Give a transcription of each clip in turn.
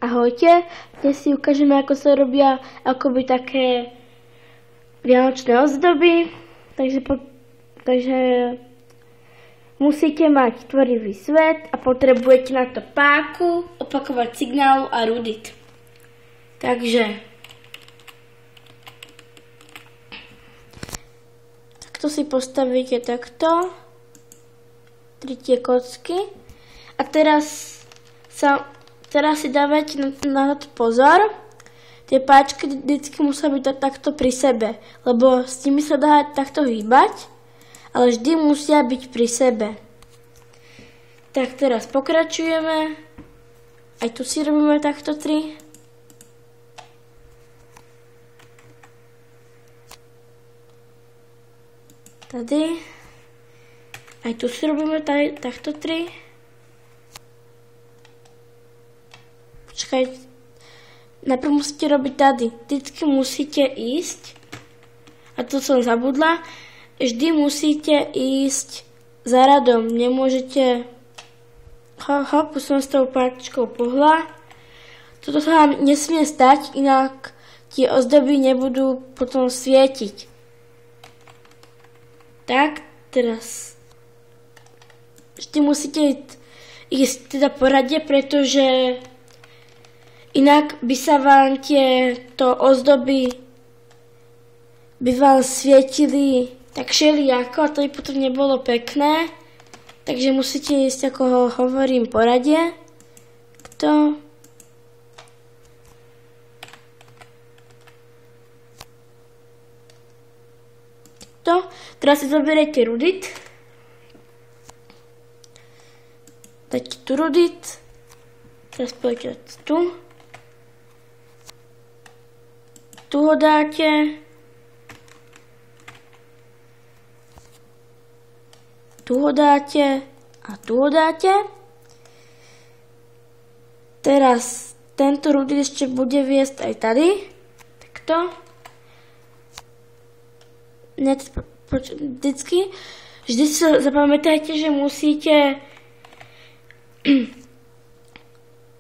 Ahojte, dnes si ukážeme, ako sa robia akoby také vianočné ozdoby, takže musíte mať tvorivý svet a potrebujete na to páku, opakovať signálu a rudit. Takže takto si postavíte takto 3 tie kocky a teraz si dávajte na to pozor. Tie páčky vždycky musia byť takto pri sebe, lebo s nimi sa dá takto hýbať, ale vždy musia byť pri sebe. Tak teraz pokračujeme. Aj tu si robíme takto 3. Tady. Aj tu si robíme takto 3. Počkajte, najprv musíte robiť tady. Vždycky musíte ísť, a to som zabudla, vždy musíte ísť za radom. Nemôžete, hop, som s tou páčkou pohla. Toto sa vám nesmie stať, inak tie ozdoby nebudú potom svietiť. Tak, teraz vždy musíte ísť teda po rade, pretože inak by sa vám tieto ozdoby by vám svietili tak všelijako a to by potom nebolo pekné. Takže musíte ísť, ako hovorím, po rade. Takto. Takto. Teraz si zoberiete rudit. Dajte tu rudit. Teraz pôjdete tu. Tu ho dáte. Tu ho dáte. A tu ho dáte. Teraz tento rudit ešte bude viesť aj tady. Takto. Vždy si zapamätajte, že musíte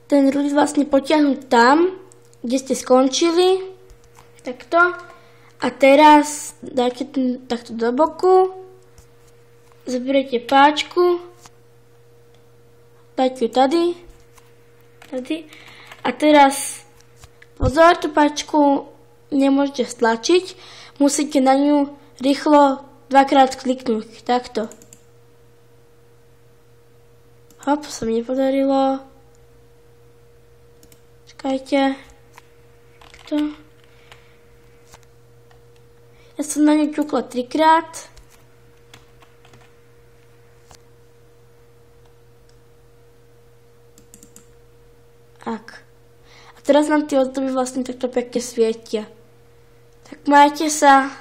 ten rudit vlastne potiahnuť tam, kde ste skončili. Takto. A teraz dáte takto do boku. Zoberiete páčku. Dajte ju tady. Tady. A teraz pozor, tú páčku nemôžete stlačiť. Musíte na ňu rýchlo 2-krát kliknúť. Takto. Hop, sa mi nepodarilo. Čakajte. Takto. Ja som na ňu ťukla 3-krát. Tak. A teraz nám tie ozdoby vlastne takto pekne svietia. Tak majte sa.